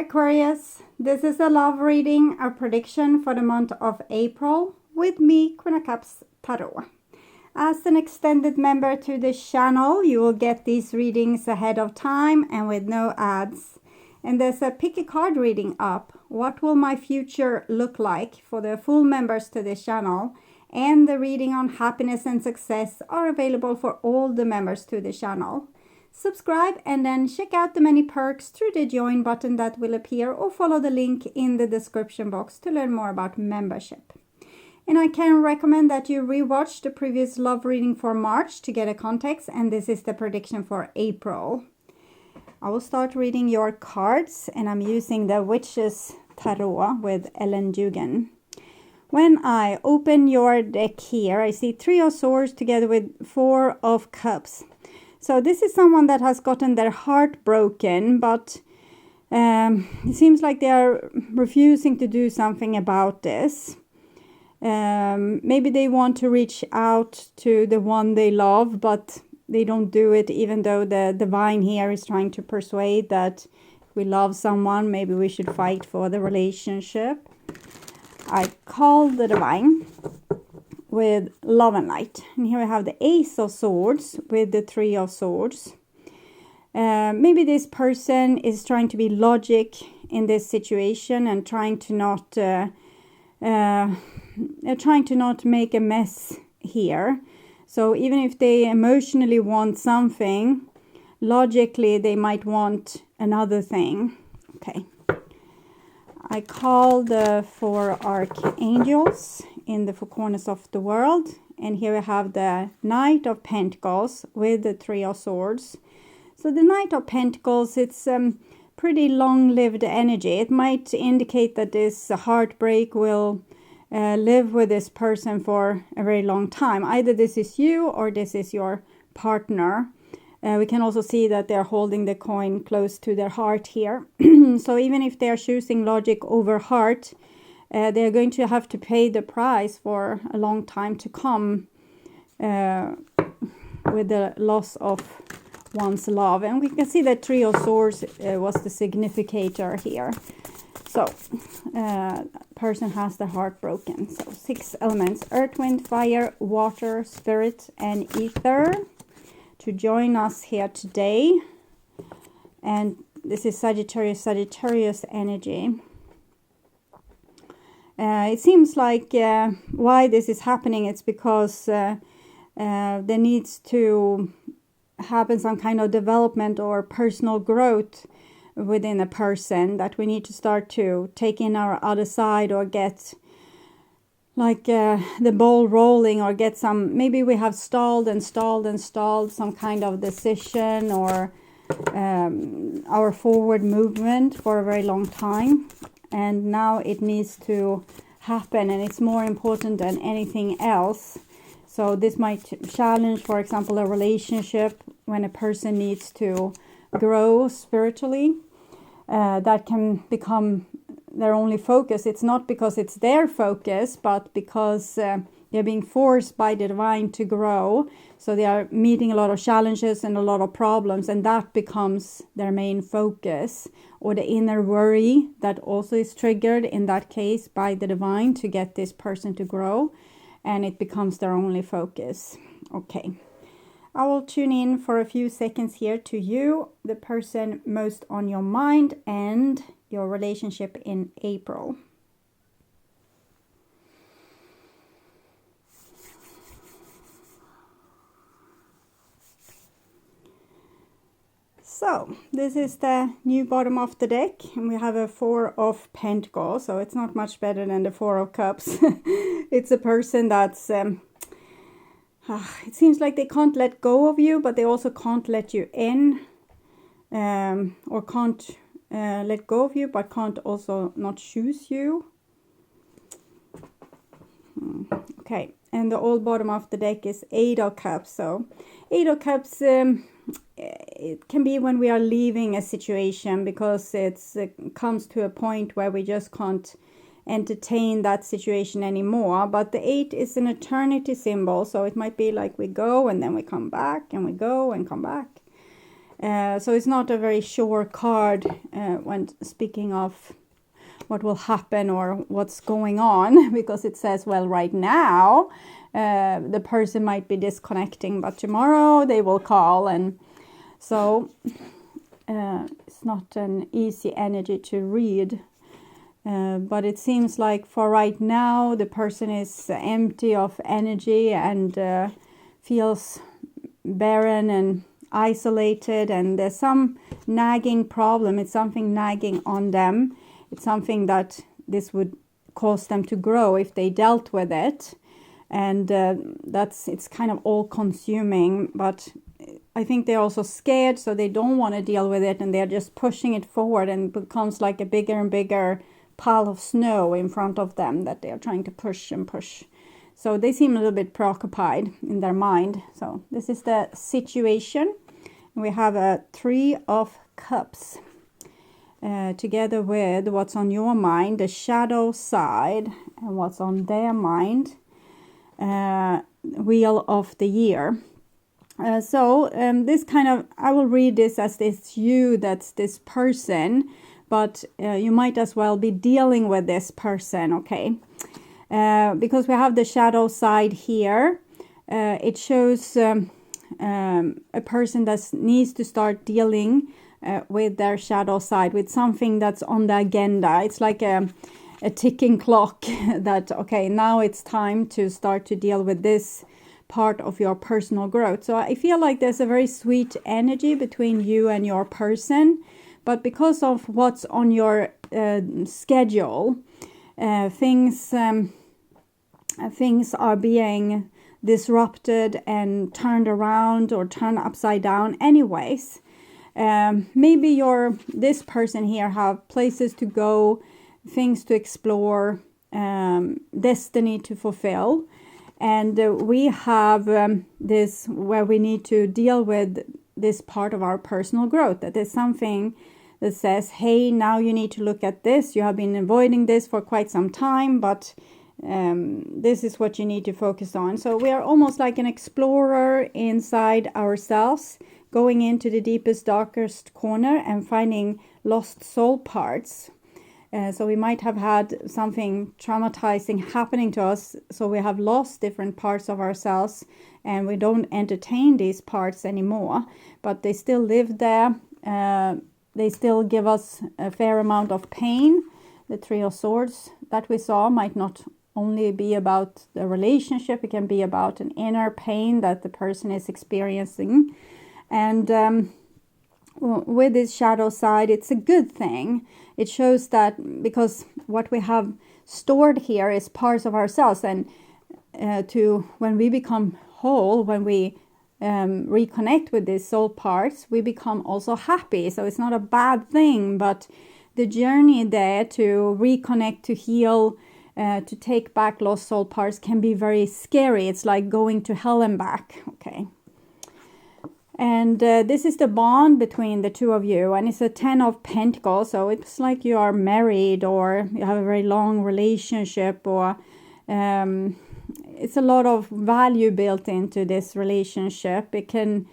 Aquarius, this is a love reading, a prediction for the month of April with me, Queen of Cups Tarot. As an extended member to this channel, you will get these readings ahead of time and with no ads. And there's a pick a card reading up. What will my future look like for the full members to this channel? And the reading on happiness and success are available for all the members to the channel. Subscribe and then check out the many perks through the join button that will appear, or follow the link in the description box to learn more about membership. And I can recommend that you rewatch the previous love reading for March to get a context, and this is the prediction for April. I will start reading your cards, and I'm using the Witch's Tarot with Ellen Dugan. When I open your deck here, I see 3 of Swords together with 4 of Cups. So this is someone that has gotten their heart broken, but it seems like they are refusing to do something about this. Maybe they want to reach out to the one they love, but they don't do it, even though the divine here is trying to persuade that we love someone, maybe we should fight for the relationship. I call the divine with Love and Light. And here we have the Ace of Swords with the 3 of Swords. Maybe this person is trying to be logic in this situation and trying to not make a mess here. So even if they emotionally want something, logically they might want another thing. Okay. I call the 4 archangels in the 4 corners of the world. And here we have the Knight of Pentacles with the 3 of Swords. So the Knight of Pentacles, it's pretty long-lived energy. It might indicate that this heartbreak will live with this person for a very long time. Either this is you or this is your partner. We can also see that they're holding the coin close to their heart here. So even if they're choosing logic over heart, they're going to have to pay the price for a long time to come with the loss of one's love. And we can see that 3 of Swords was the significator here. So, person has their heart broken. So 6 elements: earth, wind, fire, water, spirit, and ether to join us here today. And this is Sagittarius energy. It seems like why this is happening, it's because there needs to happen some kind of development or personal growth within a person, that we need to start to take in our other side, or get like the ball rolling, or get some, maybe we have stalled some kind of decision or our forward movement for a very long time, and now it needs to happen, and it's more important than anything else. So this might challenge, for example, a relationship when a person needs to grow spiritually. That can become their only focus. It's not because it's their focus, but because they're being forced by the divine to grow. So they are meeting a lot of challenges and a lot of problems, and that becomes their main focus. Or the inner worry that also is triggered in that case by the divine to get this person to grow, and it becomes their only focus. Okay. I will tune in for a few seconds here to you, the person most on your mind, and your relationship in April. So, this is the new bottom of the deck, and we have a 4 of Pentacles, so it's not much better than the 4 of Cups. It's a person that's... it seems like they can't let go of you, but they also can't let you in, or can't let go of you, but can't also not choose you. Okay, and the old bottom of the deck is 8 of Cups. So 8 of Cups, it can be when we are leaving a situation, because it comes to a point where we just can't entertain that situation anymore. But the 8 is an eternity symbol, so it might be like we go and then we come back, and we go and come back. So it's not a very sure card when speaking of what will happen or what's going on, because it says, well, right now the person might be disconnecting, but tomorrow they will call. And so it's not an easy energy to read. But it seems like for right now, the person is empty of energy and feels barren and isolated, and there's some nagging problem. It's something nagging on them. It's something that this would cause them to grow if they dealt with it. And it's kind of all consuming, but I think they're also scared, so they don't want to deal with it, and they're just pushing it forward, and it becomes like a bigger and bigger pile of snow in front of them that they are trying to push and push. So they seem a little bit preoccupied in their mind. So this is the situation. We have a 3 of Cups together with what's on your mind, the shadow side, and what's on their mind, Wheel of the Year. This kind of, I will read this as this you, that's this person, but you might as well be dealing with this person, okay? Because we have the shadow side here. It shows a person that needs to start dealing with their shadow side, with something that's on the agenda. It's like a ticking clock that, okay, now it's time to start to deal with this part of your personal growth. So I feel like there's a very sweet energy between you and your person, but because of what's on your schedule, things are being disrupted and turned around or turned upside down anyways. Maybe this person here have places to go, things to explore, destiny to fulfill. And we have this where we need to deal with this part of our personal growth. That is something that says, hey, now you need to look at this. You have been avoiding this for quite some time, but this is what you need to focus on. So we are almost like an explorer inside ourselves, going into the deepest, darkest corner and finding lost soul parts. So we might have had something traumatizing happening to us. So we have lost different parts of ourselves and we don't entertain these parts anymore. But they still live there. They still give us a fair amount of pain. The 3 of Swords that we saw might not only be about the relationship. It can be about an inner pain that the person is experiencing. And with this shadow side, it's a good thing. It shows that because what we have stored here is parts of ourselves, and when we become whole, when we reconnect with these soul parts, we become also happy. So it's not a bad thing, but the journey there to reconnect, to heal, to take back lost soul parts can be very scary. It's like going to hell and back, okay? And this is the bond between the two of you, and it's a 10 of Pentacles, so it's like you are married or you have a very long relationship, or it's a lot of value built into this relationship. It can,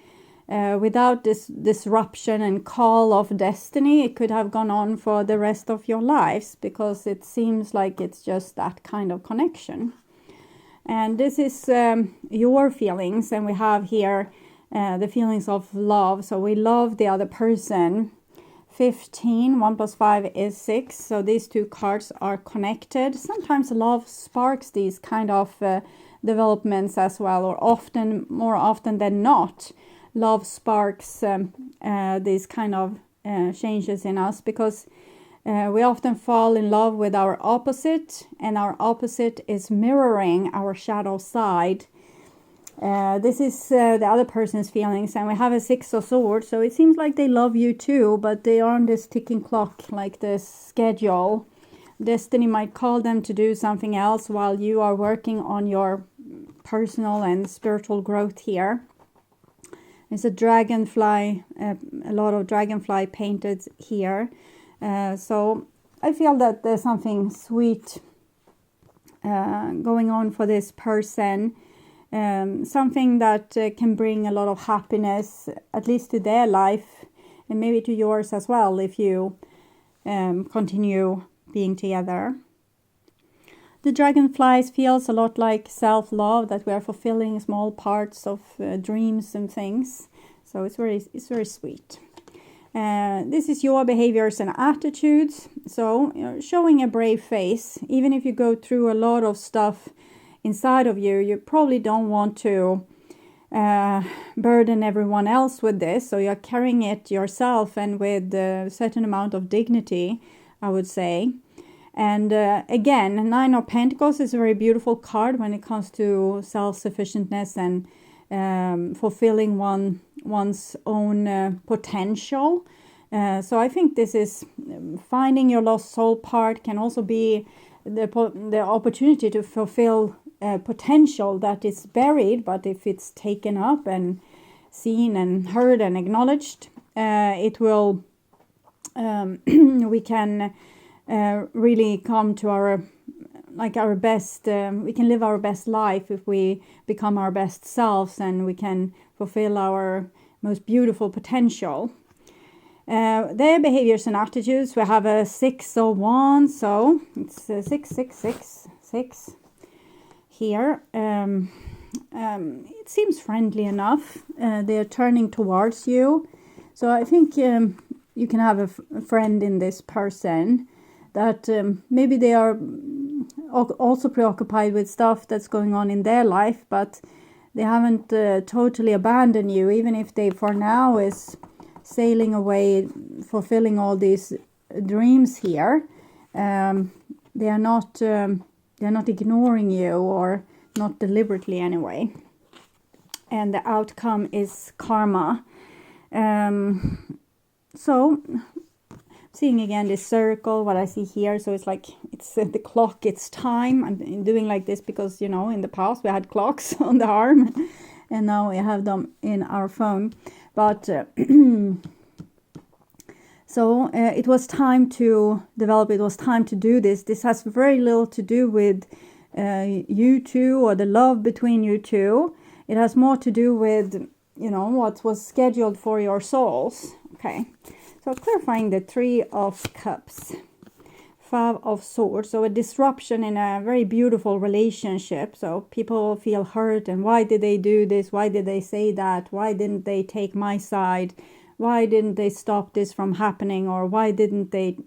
without this disruption and call of destiny, it could have gone on for the rest of your lives, because it seems like it's just that kind of connection. And this is your feelings, and we have here the feelings of love. So we love the other person. 15, 1 plus 5 is 6. So these two cards are connected. Sometimes love sparks these kind of developments as well, or more often than not, love sparks these kind of changes in us, because we often fall in love with our opposite, and our opposite is mirroring our shadow side. This is the other person's feelings, and we have a 6 of Swords, so it seems like they love you too, but they are on this ticking clock, like this schedule. Destiny might call them to do something else while you are working on your personal and spiritual growth here. There's a dragonfly, a lot of dragonfly painted here. So I feel that there's something sweet going on for this person. something that can bring a lot of happiness, at least to their life, and maybe to yours as well, if you continue being together. The dragonflies feels a lot like self-love, that we are fulfilling small parts of dreams and things. So it's very sweet. This is your behaviors and attitudes. So showing a brave face, even if you go through a lot of stuff inside of you, you probably don't want to burden everyone else with this. So you're carrying it yourself, and with a certain amount of dignity, I would say. And again, Nine of Pentacles is a very beautiful card when it comes to self-sufficientness and fulfilling one's own potential. So I think this is finding your lost soul part, can also be the opportunity to fulfill potential that is buried, but if it's taken up and seen and heard and acknowledged, it will we can really come to our best, we can live our best life if we become our best selves, and we can fulfill our most beautiful potential. Their behaviors and attitudes, we have a 6 of Wands, so it's 6 here. It seems friendly enough. They're turning towards you, so I think you can have a friend in this person that maybe they are also preoccupied with stuff that's going on in their life, but they haven't totally abandoned you, even if they for now is sailing away, fulfilling all these dreams here. They are not ignoring you, or not deliberately anyway. And the outcome is karma. So seeing again this circle, what I see here, so it's like it's the clock, it's time. I'm doing like this because, you know, in the past we had clocks on the arm, and now we have them in our phone. But so it was time to develop, it was time to do this. This has very little to do with you two or the love between you two. It has more to do with, you know, what was scheduled for your souls. Okay. So clarifying the 3 of Cups, 5 of Swords. So a disruption in a very beautiful relationship. So people feel hurt, and why did they do this? Why did they say that? Why didn't they take my side? Why didn't they stop this from happening? Or why didn't they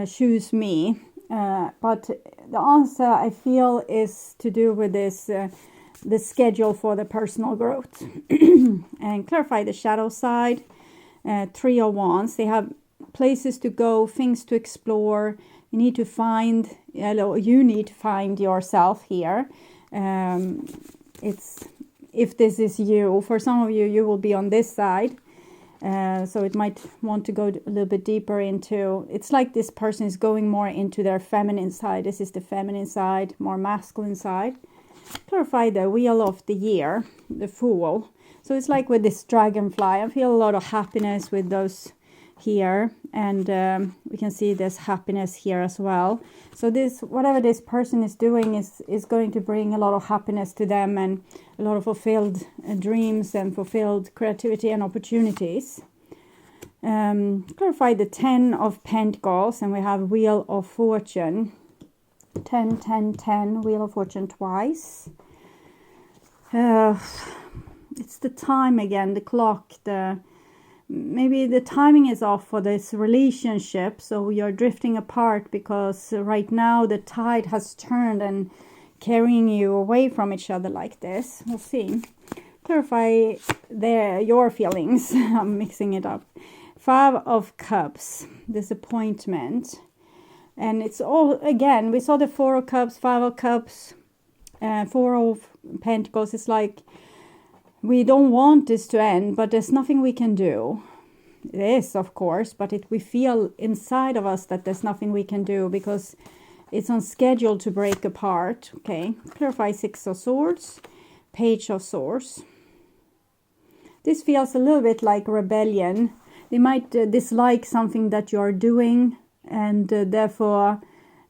choose me? But the answer, I feel, is to do with this, the schedule for the personal growth. And clarify the shadow side. 3 of Wands. They have places to go, things to explore. You need to find yourself here. It's, if this is you, for some of you, you will be on this side. So it might want to go a little bit deeper into, it's like this person is going more into their feminine side. This is the feminine side, more masculine side. Clarify the Wheel of the Year, the Fool. So it's like with this dragonfly, I feel a lot of happiness with those here. And we can see this happiness here as well. So this, whatever this person is doing is going to bring a lot of happiness to them, and a lot of fulfilled dreams and fulfilled creativity and opportunities. Clarify the 10 of Pentacles, and we have Wheel of Fortune. 10, 10, 10, Wheel of Fortune twice. It's the time again, the clock, maybe the timing is off for this relationship, so you're drifting apart because right now the tide has turned and carrying you away from each other like this. We'll see. Clarify your feelings. I'm mixing it up. 5 of Cups, disappointment. And it's all, again, we saw the 4 of Cups, 5 of Cups, 4 of Pentacles. It's like, we don't want this to end, but there's nothing we can do. It is, of course, but we feel inside of us that there's nothing we can do because it's on schedule to break apart. Okay, clarify 6 of Swords, Page of Swords. This feels a little bit like rebellion. They might dislike something that you're doing, and therefore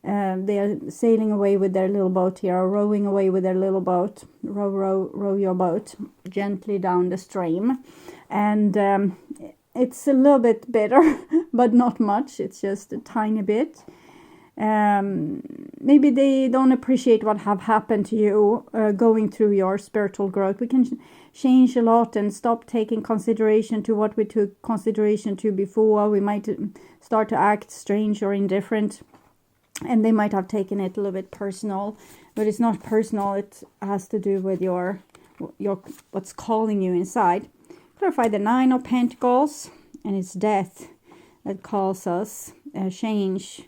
They are sailing away with their little boat here, or rowing away with their little boat. Row your boat gently down the stream. And it's a little bit bitter, but not much. It's just a tiny bit. Maybe they don't appreciate what have happened to you going through your spiritual growth. We can change a lot and stop taking consideration to what we took consideration to before. We might start to act strange or indifferent, and they might have taken it a little bit personal, but it's not personal. It has to do with your what's calling you inside. Clarify the 9 of Pentacles, and it's death that calls us. Change,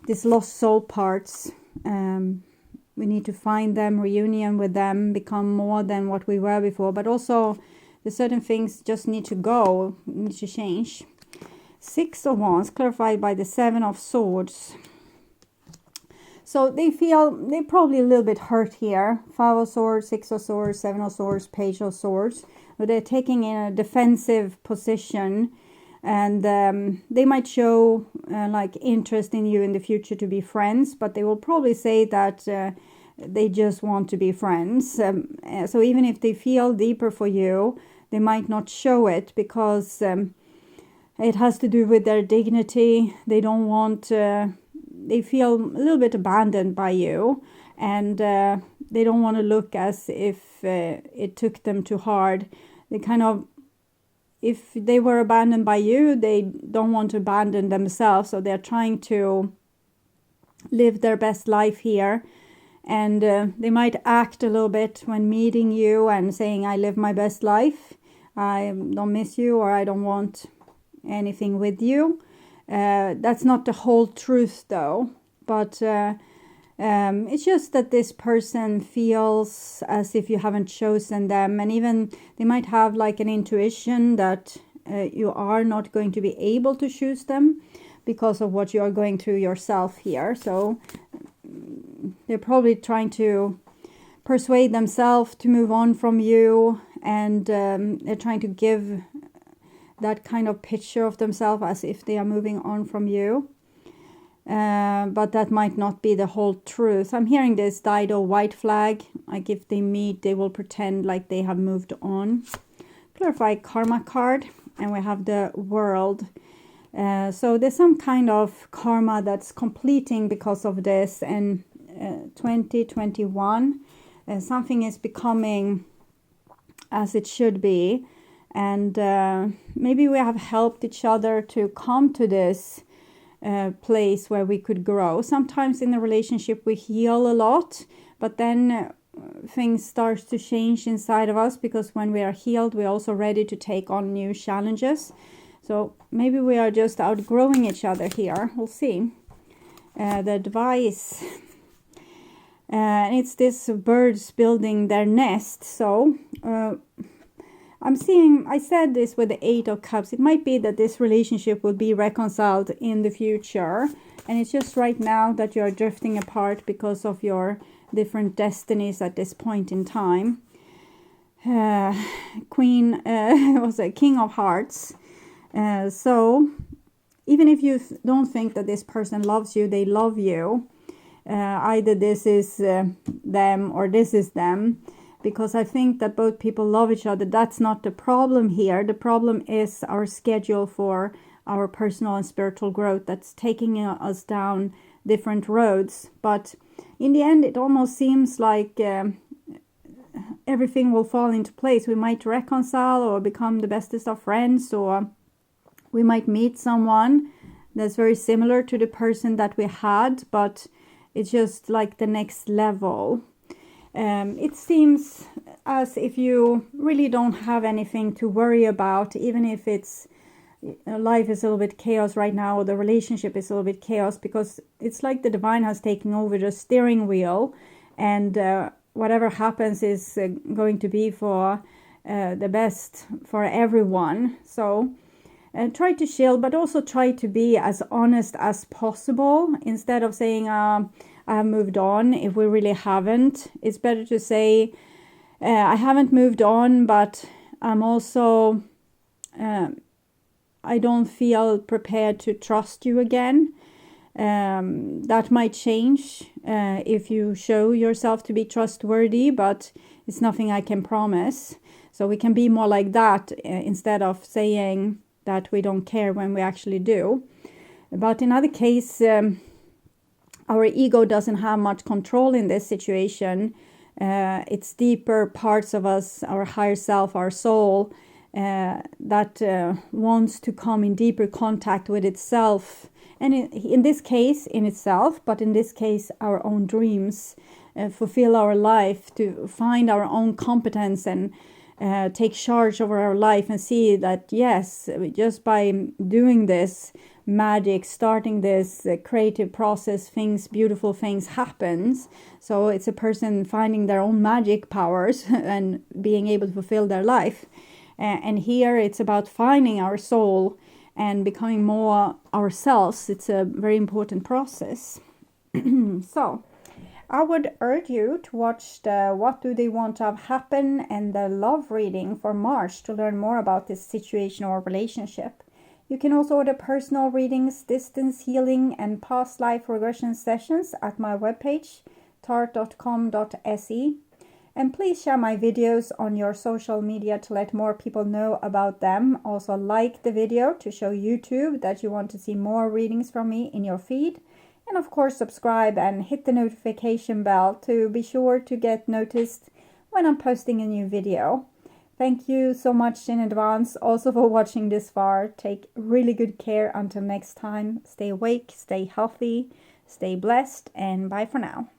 these lost soul parts. We need to find them, reunion with them, become more than what we were before. But also, the certain things just need to go, need to change. 6 of Wands, clarified by the 7 of Swords. So they're probably a little bit hurt here. 5 of Swords, 6 of Swords, 7 of Swords, Page of Swords. But they're taking in a defensive position. And they might show like interest in you in the future to be friends, but they will probably say that they just want to be friends. So even if they feel deeper for you, they might not show it because it has to do with their dignity. They don't want, they feel a little bit abandoned by you, and they don't want to look as if it took them too hard. They kind of, if they were abandoned by you, they don't want to abandon themselves. So they're trying to live their best life here. And they might act a little bit when meeting you and saying, I live my best life. I don't miss you, or I don't want anything with you. That's not the whole truth though. But it's just that this person feels as if you haven't chosen them, and even they might have like an intuition that you are not going to be able to choose them because of what you are going through yourself here. So they're probably trying to persuade themselves to move on from you, and they're trying to give that kind of picture of themselves as if they are moving on from you. But that might not be the whole truth. I'm hearing this Dido white flag. Like if they meet, they will pretend like they have moved on. Clarify karma card. And we have the World. So there's some kind of karma that's completing because of this. And 2021, something is becoming as it should be. And maybe we have helped each other to come to this place where we could grow. Sometimes in a relationship we heal a lot, but then things start to change inside of us, because when we are healed we're also ready to take on new challenges. So maybe we are just outgrowing each other here. We'll see. The advice, it's this birds building their nest. So I'm seeing, I said this with the 8 of Cups. It might be that this relationship will be reconciled in the future. And it's just right now that you're drifting apart because of your different destinies at this point in time. Queen was a King of Hearts. So even if you don't think that this person loves you, they love you. Either this is them or this is them. Because I think that both people love each other. That's not the problem here. The problem is our schedule for our personal and spiritual growth that's taking us down different roads. But in the end, it almost seems like everything will fall into place. We might reconcile or become the bestest of friends, or we might meet someone that's very similar to the person that we had, but it's just like the next level. It seems as if you really don't have anything to worry about, even if it's life is a little bit chaos right now, or the relationship is a little bit chaos, because it's like the divine has taken over the steering wheel, and whatever happens is going to be for the best for everyone. So try to chill, but also try to be as honest as possible. Instead of saying I have moved on, if we really haven't, it's better to say I haven't moved on, but I'm also I don't feel prepared to trust you again. That might change if you show yourself to be trustworthy, but it's nothing I can promise. So we can be more like that instead of saying that we don't care when we actually do. But in other case, our ego doesn't have much control in this situation. It's deeper parts of us, our higher self, our soul, that wants to come in deeper contact with itself. And in this case, in itself, but in this case, our own dreams, fulfill our life, to find our own competence and take charge over our life and see that, yes, just by doing this magic, starting this creative process, beautiful things happens. So it's a person finding their own magic powers and being able to fulfill their life. And here it's about finding our soul and becoming more ourselves. It's a very important process. So I would urge you to watch the What Do They Want to Have Happen and the love reading for March to learn more about this situation or relationship. You can also order personal readings, distance healing, and past life regression sessions at my webpage, tart.com.se. And please share my videos on your social media to let more people know about them. Also like the video to show YouTube that you want to see more readings from me in your feed. And of course subscribe and hit the notification bell to be sure to get noticed when I'm posting a new video. Thank you so much in advance also for watching this far. Take really good care until next time. Stay awake, stay healthy, stay blessed, and bye for now.